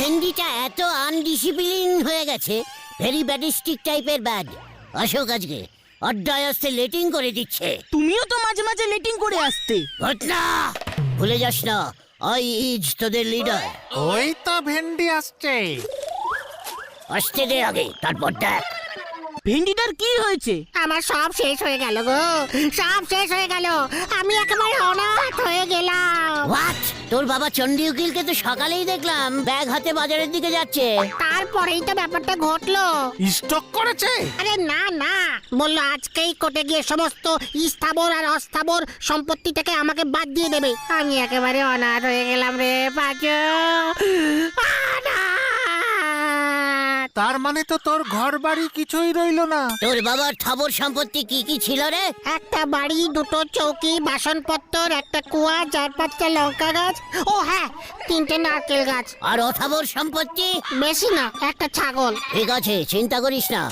ভেন্ডিটা এত আনডিসিপ্লিন হয়ে গেছে, ভেরি ব্যাডিস্টিক টাইপের ব্যাড। অশোক আজকে অড্ডায় আসতে লেটিং করে দিচ্ছে। তুমিও তো মাঝে মাঝে লেটিং করে আসতে। ঘটনা ভুলে যাস না, আই ইজ তোদের লিডার। ওই তো ভেন্ডি আসছে। আসতে দে আগে, তারপর দেখ। ভেন্ডিটার কি হয়েছে? আমার সব শেষ হয়ে গেল গো, সব শেষ হয়ে গেল। আমি একেবারে অনাথ হয়ে গেলাম। হোয়াট? তোর বাবা চন্ডী উকিলকে তো সকালেই দেখলাম ব্যাগ হাতে বাজারের দিকে যাচ্ছে। তারপরেই তো ব্যাপারটা ঘটলো। স্টক করেছে? আরে না না, বললো আজকেই কোর্টে গিয়ে সমস্ত স্থাবর আর অস্থাবর সম্পত্তি থেকে আমাকে বাদ দিয়ে দেবে। আমি একেবারে অনাথ হয়ে গেলাম রে পাঁচু। তার মানে তো তোর ঘর বাড়ি কিছুই রইলো না। তোর বাবার থাবর সম্পত্তি কি কি ছিল রে? একটা বাড়ি, দুটো চৌকি, বাসনপত্র, একটা কুয়া, 4-5টা লঙ্কা গাছ, ও হ্যাঁ 3টে নারকেল গাছ। আর অথাবর সম্পত্তি? বেশি না, একটা ছাগল। ঠিক আছে, চিন্তা করিস না,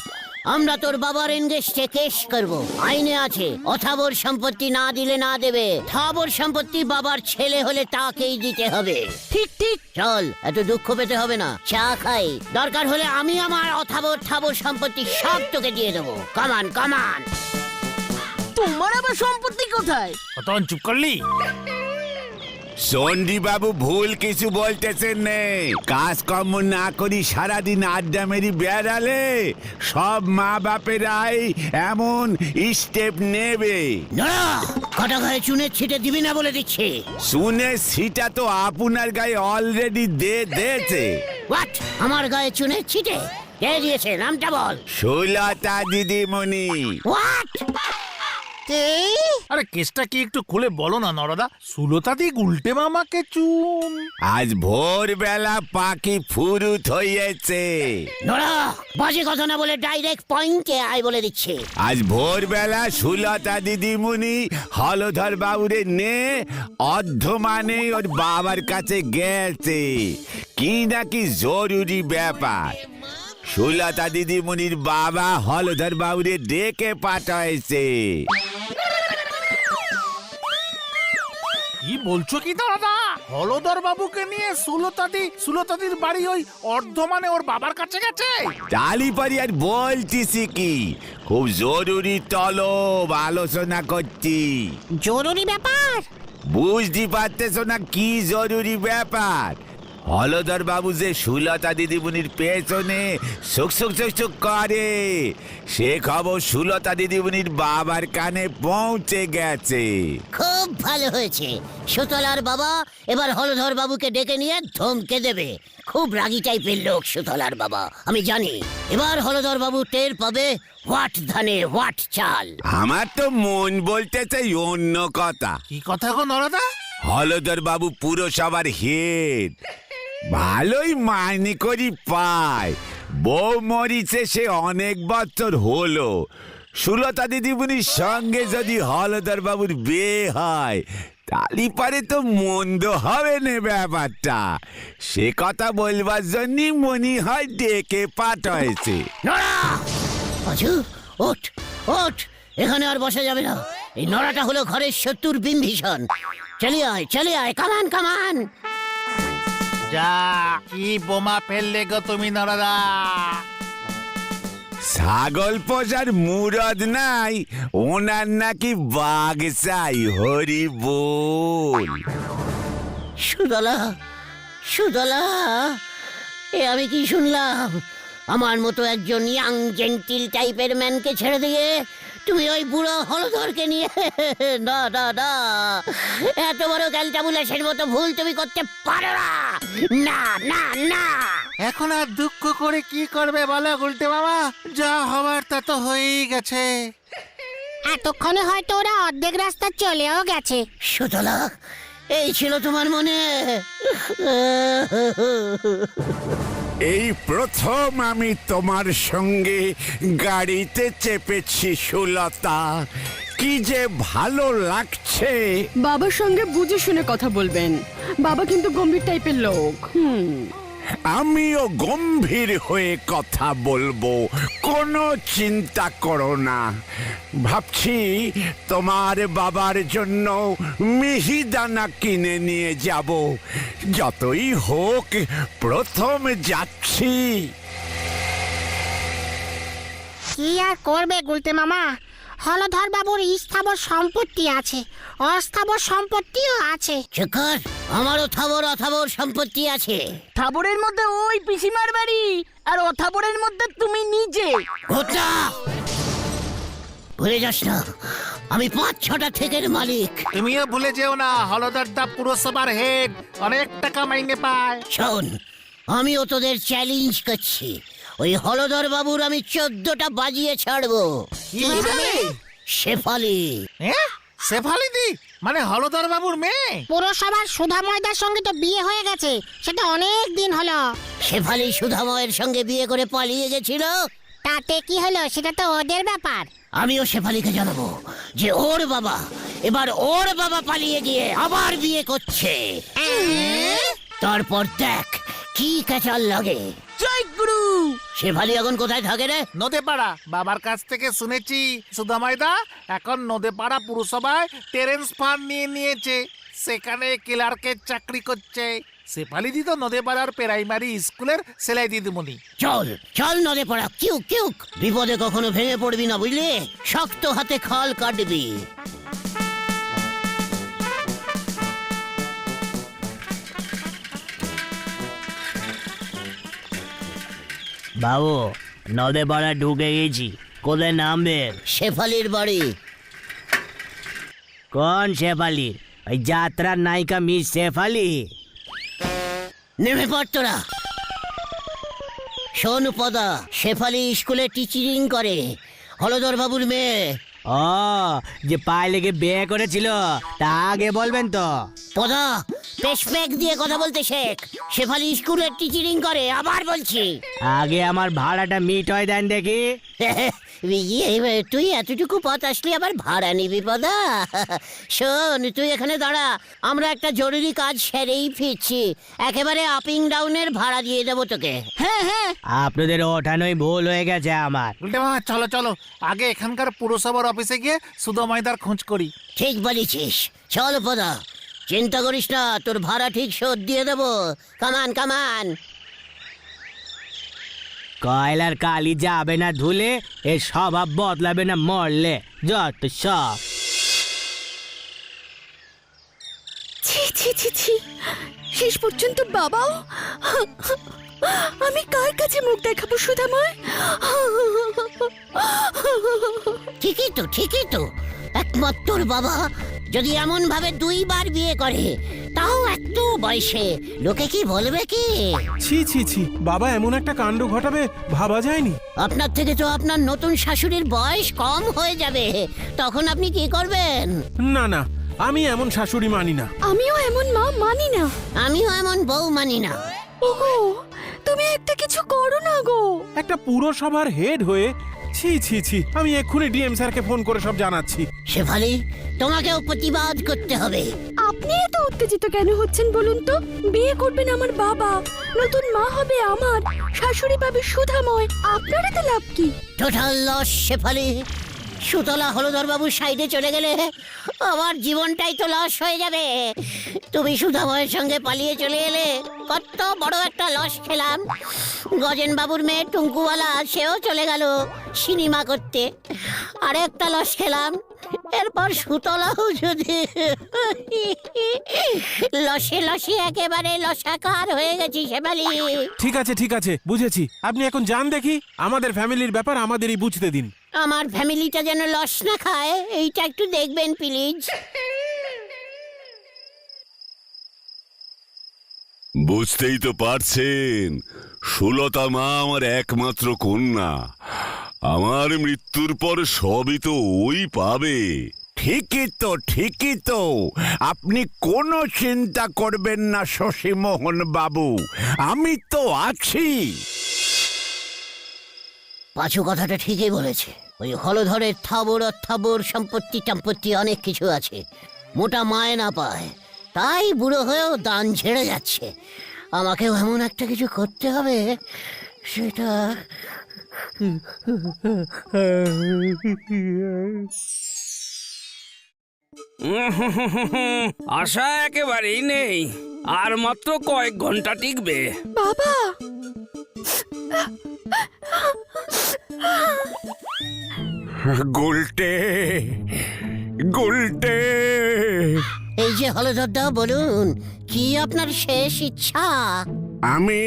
আমরা তোর বাবার এনগেজে কেস করব। আইনে আছে অথাবর সম্পত্তি না দিলে না দেবে, থাবর সম্পত্তি বাবার ছেলে হলে তাকেই দিতে হবে। ঠিক ঠিক। চল, এত দুঃখ পেতে হবে না, চা খাই। দরকার হলে আমি আমার অথাবর থাবর সম্পত্তি সব তোকে দিয়ে দেবো। কামান কামান। তোমার আবার সম্পত্তি কোথায়? কতক্ষণ চুপ করলি? চন্ডী বাবু ভুল কিছু বলতেছেন নেই। কাজকর্ম না করি সারাদিন আড্ডা মেরি বেড়ালে সব মা বাপেরাই এমন স্টেপ নেবে। না, কটা গায়ে চুনের ছিটে দিবি না বলে দিচ্ছি। শুনে সিটা তো আপনার গায়ে অলরেডি দিয়েছে। হোয়াট? আমার গায়ে চুনের ছিটে কে দিয়েছে? নামটা বল। সুলতা দিদিমণি। হোয়াট? আরে কেসটা কি একটু খুলে বলো না নরদা। সুলতা দি উল্টে মামাকে চুন। আজ ভোরবেলা পাখি ফুরুত হয়েছে। নোরা, বাজে কথা না বলে ডাইরেক্ট পয়েন্টে আয় বলে দিচ্ছে। আজ ভোরবেলা সুলতা দিদিমণি হলধর বাবুরে নে অর্ধমানে ওর বাবার কাছে গেছে, কি নাকি জরুরি ব্যাপার। সুলতা দিদিমণির বাবা হলধর বাবুরে ডেকে পাঠাইছে। কি বলছো কি দাদা? হলদর বাবুকে নিয়ে সুলতাদির বাড়ি ওই অর্ধমানে ওর বাবার কাছে গেছে? তালিপারি আর বলতিছি কি, খুব জরুরি তলব আলোচনা করছি। জরুরি ব্যাপার? বুঝতে পারতেছ না কি জরুরি ব্যাপার? হলধর বাবু যে সুলতা দিদিমণির পেছনে সুক সুক সুক সুক করে, সে খবর সুলতা দিদিমণির বাবার কানে পৌঁছে গেছে। খুব ভালো হয়েছে, সুতলার বাবা এবার হলধর বাবুকে ডেকে নিয়ে ধমকে দেবে। খুব রাগী টাইপের লোক সুতলার বাবা, আমি জানি। এবার হলধর বাবু টের পাবে হোয়াট ধানে হোয়াট চাল। আমার তো মন বলতেছে অন্য কথা। কি কথা গো নরদা? হলধর বাবু পুরসভার হেড, ভালোই মাইনে করি পায়। বউ মরিছে সে অনেক বছর হলো। সুলতা দিদিমণির সঙ্গে যদি হলধর বাবুর বিয়ে হয় তালি পারে তো মন্দ হবে না ব্যাপারটা। সে কথা বলবার জন্যই মনি হয় ডেকে পাঠাইছে। নড়া! আজু, ওঠ ওঠ, এখানে আর বসা যাবে না। এই নড়াটা হলো ঘরের শত্রুর বিম্ভীষণ। চলে আয়, কামান কামান। যা, কি বোমা ফেললে গো তুমি নরদা? ছাগল পোষার মুরদ নাই, ওনার নাকি বাঘ চাই। হরি বল। সুদলা, সুদলা, এ আমি কি শুনলাম? আমার মতো একজন ইয়াং জেন্টিল টাইপের ম্যানকে ছেড়ে দিয়ে তুমি ওই বুড়ো হলধরকে নিয়ে? না না না, এত বড় ক্যালটাবুলাসের মতো ভুল তুমি করতে পারো না। না না না। এখন আর দুঃখ করে কি করবে বলো উল্টে মামা? যা হবার তা তো হয়েই গেছে। এতক্ষণে হয়তো ওরা অর্ধেক রাস্তা চলেও গেছে। সুতলা, এই ছিল তোমার মনে? এই প্রথম আমি তোমার সঙ্গে গাড়িতে চেপেছি সুলতা, কি যে ভালো লাগছে। বাবার সঙ্গে বুঝে শুনে কথা বলবেন, বাবা কিন্তু গম্ভীর টাইপের লোক। আমিও গম্ভীর হয়ে কথা বলবো, কোনো চিন্তা করো না। ভাবছি তোমার বাবার জন্য মিহিদানা কিনে নিয়ে যাব। যতই হোক প্রথম যাচ্ছি। কি আর করবে গুলতে মামা, হলধর বাবুর স্থাবর সম্পত্তি আছে, অস্থাবর সম্পত্তিও আছে। চকর, আমারও থাবর অথাবর সম্পত্তি আছে। থাবরের মধ্যে ওই পিসিমার বাড়ি, আর অথাবরের মধ্যে তুমি নিজে। ঘোটা, ভুলে যাস না আমি 5-6টা থেকের মালিক। তুমিও ভুলে যেও না হলদর দা পুরসভার হেড, অনেক টাকা মাইনে পায়। শোন, আমিও তোদের চ্যালেঞ্জ করছি, ওই হলধর বাবুর আমি 14টা বাজিয়ে ছাড়বো। শেফালি। হ্যাঁ, শেফালিদি মানে হলদর বাবুর মেয়ে? পুরসভার সুধাময়দার সঙ্গে তো বিয়ে হয়ে গেছে, সেটা অনেক দিন হলো। শেফালি সুধাময়ের সঙ্গে বিয়ে করে পালিয়ে গেছিল। তাতে কি হলো, সেটা তো ওদের ব্যাপার। আমিও শেফালিকে জানাবো যে ওর বাবা পালিয়ে গিয়ে আবার বিয়ে করছে। তারপর দেখ কি কাচাল লাগে। জয় গুরু। শেফালি এখন কোথায় থাকে রে? নদেপাড়া। বাবার কাছ থেকে শুনেছি সুদামাইদা এখন নদেপাড়া পুরসভায় টেরেন্স ফার্ম নিয়ে নিয়েছে, সেখানে ক্লার্কের চাকরি করছে। শেফালিদি তো নদেপাড়ার প্রাইমারি স্কুলের সেলাই দিদিমণি। চল চল নদে পড়া, কিউক কিউক। বিপদে কখনো ভেঙে পড়বি না, বুঝলি? শক্ত হাতে খাল কাটবি। বাবু, নদে পাড়া ঢুকে গেছি, কোথায় নামবেন? শেফালির বাড়ি। কোন শেফালির? ওই যাত্রার নায়িকা মিস শেফালি? নেমে পড় তোরা। শোন পদা, শেফালি স্কুলে টিচিং করে, হলধর বাবুর মেয়ে। ও, যে পায়ে লেগে বিয়ে করেছিল, তা আগে বলবেন তো। পদা, পেশপ্যাক দিয়ে কথা বলতে শেখ। শেফালি স্কুলে টিচিং করে, আবার বলছি। আগে আমার ভাড়াটা মিট হয় দেন দেখি। তুই এতটুকু পথ আসলি আবার ভাড়া নিবি পদা? শোন, তুই এখানে দাঁড়া, আমরা একটা জরুরি কাজ সেরেই ফিরছি। একেবারে আপিং ডাউনের ভাড়া দিয়ে দেবো তোকে। হ্যাঁ হ্যাঁ, আপনাদের ওঠানোই ভুল হয়ে গেছে আমার। উল্টে মামা চলো চলো, আগে এখানকার পুরসভার অফিসে গিয়ে সুদামাইদার খোঁজ করি। ঠিক বলেছিস, চল পদা, চিন্তা করিস না, তোর ভাড়া ঠিক শোধ দিয়ে দেবো। কামান কামান। কয়লার কালি যাবে না ধুলে, এ স্বভাব বদলাবে না মরলে, যত সব। ছি ছি ছি ছি, শেষ পর্যন্ত বাবাও। আমি কার কাছে মুখ দেখাবো সুধাময়? ঠিকই তো একমাত্র বাবা যদি এমন ভাবে 2বার বিয়ে করে, তাও এত বয়সে, লোকে কি বলবে কি? ছি ছি ছি, বাবা এমন একটা কাণ্ড ঘটাবে ভাবা যায়নি। আপনার থেকে তো আপনার নতুন শাশুড়ির বয়স কম হয়ে যাবে, তখন আপনি কি করবেন? না না, আমি এমন শাশুড়ি মানি না। আমিও এমন মা মানি না। আমিও এমন বউ মানি না। ওগো, তুমি একটা কিছু করো না গো। একটা পুরসভার হেড হয়ে, ছি ছি ছি, আমি এক্ষুনি ডিএম স্যারকে ফোন করে সব জানাচ্ছি। শেফালি, তোমাকেও প্রতিবাদ করতে হবে। আপনি এত উত্তেজিত কেন হচ্ছেন বলুন তো? বিয়ে করবেন আমার বাবা, নতুন মা হবে আমার, শাশুড়ি পাবে সুধাময়, আপনার এতে লাভ কি? Total loss Shefali. সুতলা হলধর বাবুর সাইডে চলে গেলে আমার জীবনটাই তো লস হয়ে যাবে। তুমি সুধাময়ের সঙ্গে পালিয়ে চলে এলে, কত বড় একটা লস খেলাম। গজেন বাবুর মেয়ে টুঙ্কুওয়ালা, সেও চলে গেল সিনেমা করতে, আর একটা লস খেলাম। এরপর সুতলাও যদি লসে লসে একেবারে লসাকার হয়ে গেছি শেফালি। ঠিক আছে বুঝেছি, আপনি এখন যান দেখি, আমাদের ফ্যামিলির ব্যাপার আমাদেরই বুঝতে দিন। আমার ফ্যামিলিটা যেন লস না খায়, এইটা একটু দেখবেন প্লিজ। বুঝতেই তো পারছেন, সুলতা মা আমার একমাত্র কন্যা। আমার মৃত্যুর পর সবই তো ওই পাবে। ঠিকই তো, আপনি কোনো চিন্তা করবেন না শশীমোহন বাবু, আমি তো আছি। পাঁচু কথাটা ঠিকই বলেছে। ওই হলধরের থাবর সম্পত্তি অনেক কিছু আছে, মোটা মায়না পায়, তাই বুড়ো হয়েও দান ছেড়ে যাচ্ছে। আমাকেও এমন একটা কিছু করতে হবে, সেটা আশা একেবারেই নেই, আর মাত্র কয়েক ঘন্টা টিকবে। বাবা, গুলটে গুলটে এই যে হলধরদা, বলুন কি আপনার শেষ ইচ্ছা? আমি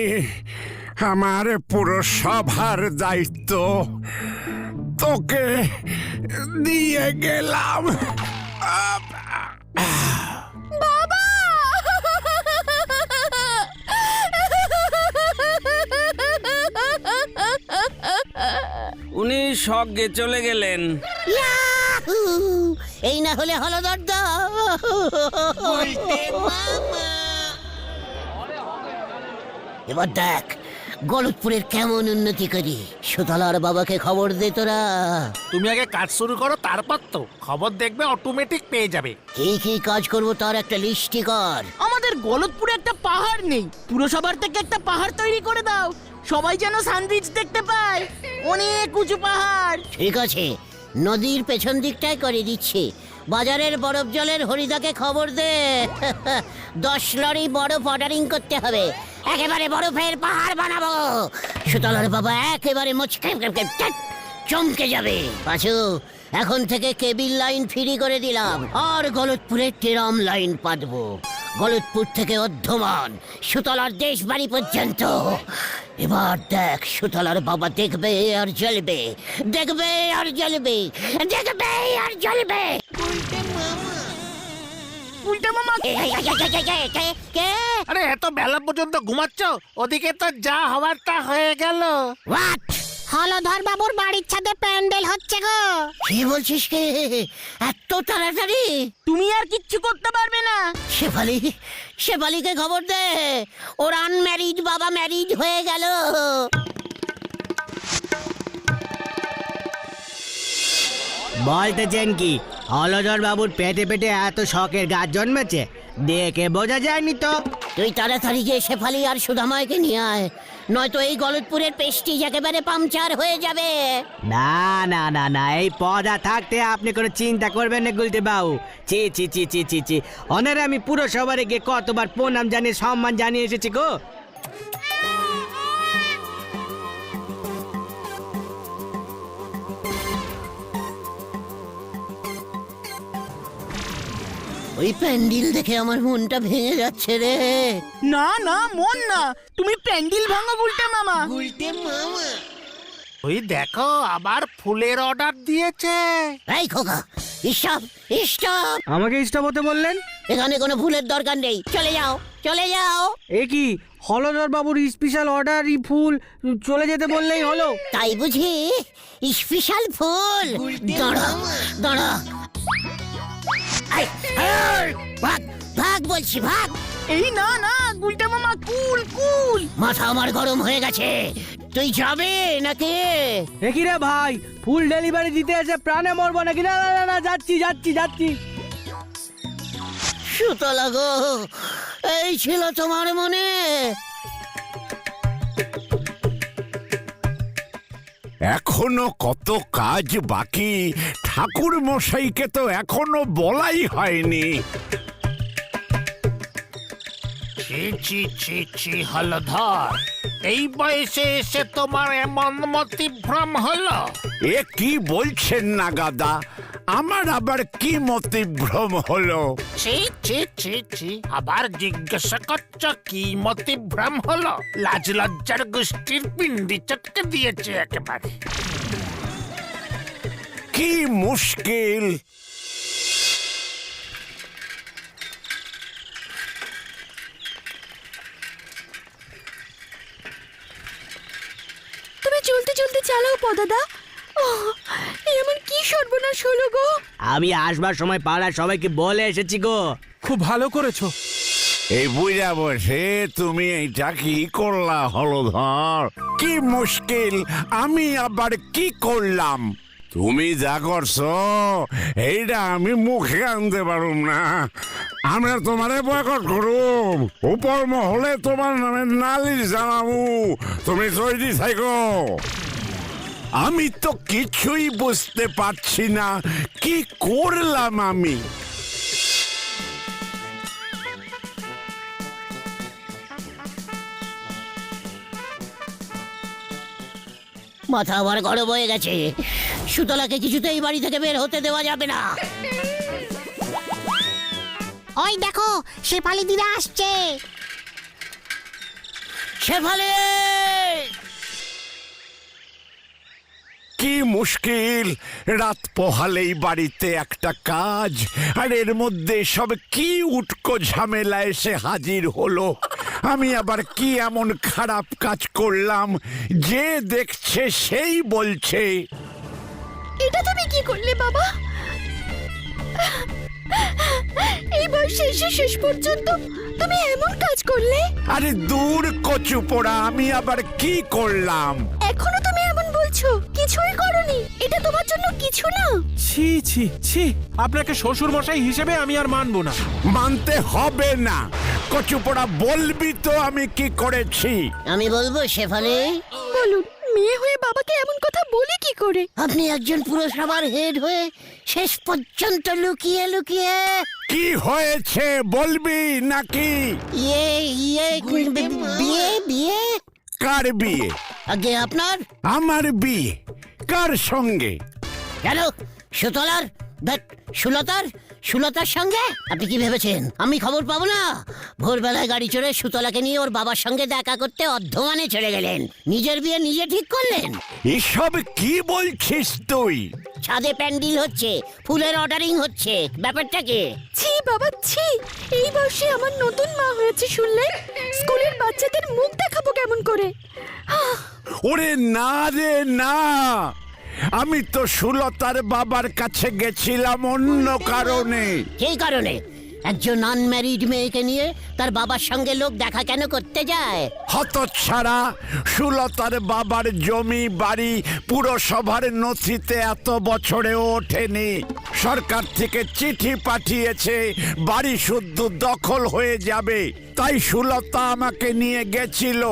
আমার পুরসভার দায়িত্ব তোকে দিয়ে গেলাম। বাবা! উনি স্বর্গে চলে গেলেন। ইয়াহু! এই না হলে হলধরদা। এবার দেখ গলতপুরের কেমন উন্নতি করি। সুতলার বাবাকে খবর দে তোরা। তুমি আগে কাজ শুরু করো, তারপর তো খবর দেখবে অটোমেটিক পেয়ে যাবে। কি কি কাজ করবো তার একটা লিস্টি কর। আমাদের গলতপুরে একটা পাহাড় নেই, পুরসভার থেকে একটা পাহাড় তৈরি করে দাও, সবাই যেন সানবিচ দেখতে পায়। অনেক উঁচু পাহাড়। ঠিক আছে, নদীর পেছন দিকটায় করে দিচ্ছি। বাজারের বরফ জলের হরিদাকে খবর দে। 10 লরি বরফ অর্ডারিং করতে হবে। একেবারে বরফের পাহাড় বানাবো। সুতলার বাবা একেবারে মুচকে চমকে যাবে। পাঁচু, এখন থেকে কেবিল লাইন ফ্রি করে দিলাম, আর গলতপুরের টেরাম লাইন পাতবো। গলতপুর থেকে অর্ধমান সুতলার দেশ বাড়ি পর্যন্ত। এবার দেখ সুতলার বাবা দেখবে আর জ্বলবে, দেখবে আর জ্বলবে, দেখবে আর জ্বলবে। উল্টে মামা, কে? আরে এত বেলা পর্যন্ত ঘুমাচ্ছ, ওদিকে তো যা হওয়ার তা হয়ে গেল। হোয়াট? হলধর বাবুর বাড়ির ছাদে প্যান্ডেল হচ্ছে গো। কি বলছিস কে? এত তাড়াতাড়ি? তুমি আর কিচ্ছু করতে পারবে না। শেফালি, শেফালিকে খবর দে, ওর আনম্যারিড বাবা ম্যারিড হয়ে গেল। বলতেছেন কি হলধর বাবুর পেটে পেটে এত শখের গাছ জন্মেছে? দেখে বোঝা যায়নি তো। তুই তাড়াতাড়ি গিয়ে শেফালি আর সুধাময়কে নিয়ে আয়, নয়তো এই গলতপুরের পেস্টিজ একেবারে পাংচার হয়ে যাবে। না না না না, এই পদা থাকতে আপনি কোনো চিন্তা করবেন না গুলতে বাবু। চি চি চি চি চি চি, অনারে আমি পুরো সবারে গিয়ে কতবার প্রণাম জানিয়ে সম্মান জানিয়ে এসেছি গো। ওই প্যান্ডেল দেখে আমার মনটা ভেঙে যাচ্ছে রে। না না, মন না, তুমি প্যান্ডেল ভাঙো উল্টে মামা। ওই দেখো আবার ফুলের অর্ডার দিয়েছে। এই খোকা, স্টপ স্টপ! আমাকে স্টপ হতে বললেন? এখানে কোনো ফুলের দরকার নেই, চলে যাও চলে যাও। এ কি, হলধর বাবুর স্পেশাল অর্ডার ফুল চলে যেতে বললেই হলো? তাই বুঝি? স্পেশাল ফুল? দাঁড়া দাঁড়া, ভাগ ভাগ বলছি, ভাগ। এই না না উল্টে মামা, কুল কুল। মাথা আমার গরম হয়ে গেছে, তুই যাবে নাকি? এ কি রে ভাই, ফুল ডেলিভারি দিতে এসে প্রাণে মরবো নাকি? না না না না, যাচ্ছি যাচ্ছি যাচ্ছি। সুতলা গো, এই ছিল তোমার মনে? এখনো কত কাজ বাকি, ঠাকুর মশাইকে তো এখনো বলাই হয়নি। ছি ছি ছি ছি হলধর, এই বয়সে এসে তোমার এমন মতিভ্রম হলো? এ কি বলছেন না গাদা, আমার আবার কি মতিভ্রম হলো? ছি ছি ছি ছি, আবার জিজ্ঞাসা করছ কি মতিভ্রম হলো? লাজ লজ্জার গোষ্ঠীর পিন্ডি চটকে দিয়েছে একেবারে। কি মুশকিল! তুমি চলতে চলতে চালাও পদাদা। এমন কি সর্বনাশ হলো গো! আমি আসবার সময় পাড়ার সবাইকে বলে এসেছি গো। খুব ভালো করেছো। এই বুঝা বসে তুমি এইটা কি করলা হলধর? কি মুশকিল, আমি আবার কি করলাম? তুমি যা করছো এইটা আমি মুখে আনতে পারুম না। আমরা তোমারে বয়কট করুম, উপর মহলে তোমার নামে নালিশ জানাবো, তুমি তৈরি থাকো। আমি তো কিছুই বুঝতে পারছি না কি করলাম আমি। মাথা আবার গরম হয়ে গেছে। সুতলাকে কিছুতেই বাড়ি থেকে বের হতে দেওয়া যাবে না। ওই দেখো শেফালি দিদা আসছে। শেফালি! কি মুশকিল, রাত পোহালেই বাড়িতে একটা কাজ, আর এর মধ্যে সব কি উটকো ঝামেলা এসে হাজির হলো। আমি আবার কি এমন খারাপ কাজ করলাম যে দেখছে সেই বলছে? এটা তুমি কি করলে বাবা? এই বয়সে এসে শেষ পর্যন্ত তুমি এমন কাজ করলে? আরে দূর কচু পোড়া, আমি আবার কি করলাম? এখনো তুমি এমন বলছো? কিছুই করনি? এটা তোমার জন্য কিছু না? ছি ছি ছি, আপনাকে শ্বশুর মশাই হিসেবে আমি আর মানবো না। মানতে হবে না কচু পোড়া, বলবি তো আমি কি করেছি? আমি বলবো শেফালি। বলুন, মেয়ে হয়ে বাবাকে এমন কথা বলে কি করে? আপনি একজন পুরসভার হেড হয়ে শেষ পর্যন্ত লুকিয়ে লুকিয়ে কি হয়েছে বলবি নাকি? বিয়ে বিয়ে কার বিয়ে? আগে আপনার। আমার বিয়ে? কার সঙ্গে? কেন? সুতলার সুলতার সঙ্গে? আপনি কি ভেবেছেন আমি খবর পাবো না? ভোরবেলায় গাড়ি চড়ে সুতলাকে নিয়ে ওর বাবার সঙ্গে দেখা করতে অর্ধমানে চলে গেলেন। নিজের বিয়ে নিজে ঠিক করলেন। এসব কি বলছিস তুই? ছাদে প্যান্ডেল হচ্ছে, ফুলের অর্ডারিং হচ্ছে, ব্যাপারটা কি? ছি বাবা ছি, এই বয়সে আমার নতুন মা হয়েছে শুনলে স্কুলের বাচ্চাদের মুখ দেখাবো কেমন করে? ওরে না রে না, আমি তো সুলতার বাবার কাছে গেছিলাম অন্য কারণে। সেই কারণে একজন আনম্যারিড মেয়েকে নিয়ে তার বাবার সঙ্গে লোক দেখা কেন করতে যায়? হতচ্ছাড়া, সুলতার বাবার জমি বাড়ি পুরসভার নথিতে এত বছরেও ওঠেনি। সরকার থেকে চিঠি পাঠিয়েছে বাড়ি শুদ্ধ দখল হয়ে যাবে, তাই সুলতা আমাকে নিয়ে গেছিল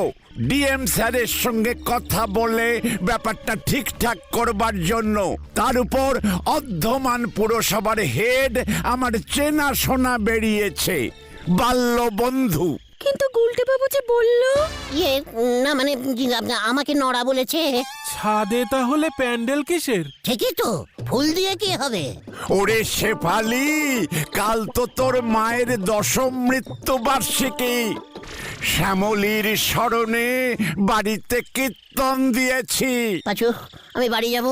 ডিএম স্যারের সঙ্গে কথা বলে ব্যাপারটা ঠিকঠাক করবার জন্য। তার উপর অর্ধমান পুরসভার হেড আমার চেনা শোনা বেরিয়েছে, বাল্য বন্ধু। কিন্তু গুলটে বাবু যে বললো। না মানে আমাকে নড়া বলেছে। ছাদে তাহলে প্যান্ডেল কিসের? ঠিকই তো, ফুল দিয়ে কি হবে? ওরে শেফালি, কাল তো তোর মায়ের 10ম মৃত্যুবার্ষিকী। শ্যামলীর স্মরণে বাড়িতে কীর্তন দিয়েছি। পাচু, আমি বাড়ি যাব।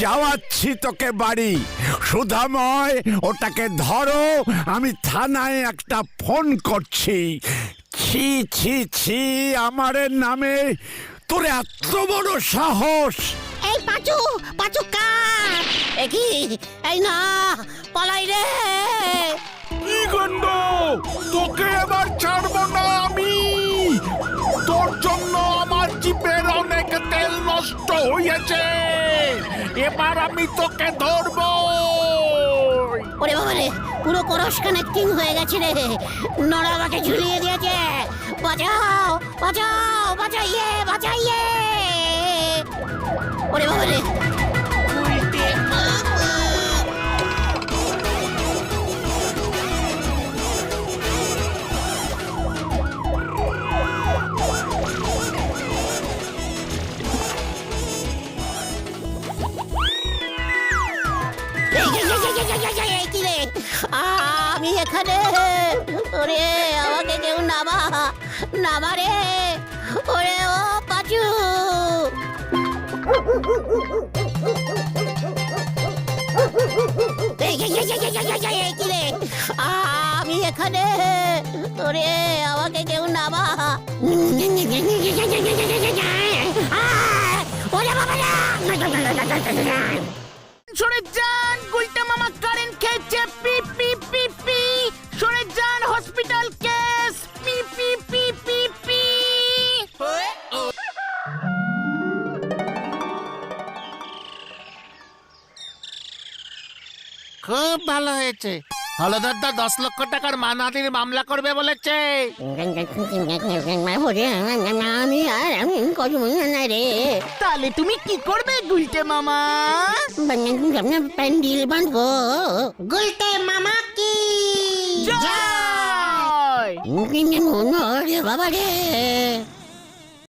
যাওয়াচ্ছি তোকে বাড়ি। সুধাময়, ওটাকে ধরো, আমি থানায় একটা ফোন করছি। ছি ছি ছি, আমার নামে তোর এত বড় সাহস! এই পাচু পাচু কাট। কি? এই না, পালাই রে! কি গন্ড, তোকে এবার ছাড়বো না আমি। তোর জন্য আমার জিপের অনেক তেল নষ্ট হয়েছে, এবার আমি তোকে ধরবো। ওরে বাবা রে, পুরো ক্রস কানেক্টিং হয়ে গেছে রে। নড়া আমাকে ঝুলিয়ে দিয়েছে। বাঁচাও বাঁচাও, বাঁচাইয়ে বাঁচাইয়ে। ওরে বাবা রে। কি রে? আমি এখানে। ওরে আমাকে কেউ নামা রে। ওরে ও পাচু। কি রে? আমি এখানে। ওরে আমাকে কেউ নামা। ওরে বাবা রে। সরে যান, গুলটা মামা কারেন্ট খেয়েছে, পি পি পি পি। সরে যান, hospital case, P P P P P. খুব ভালো হয়েছে, হলধরদা 10 লক্ষ টাকার মানহানির মামলা করবে বলেছে। আমি কত নাই রে, তাহলে তুমি কি করবে গুলটে মামা? প্যান্ডিল বাঁধবো। গুলতে মামা কি জয়! রে বাবা রে,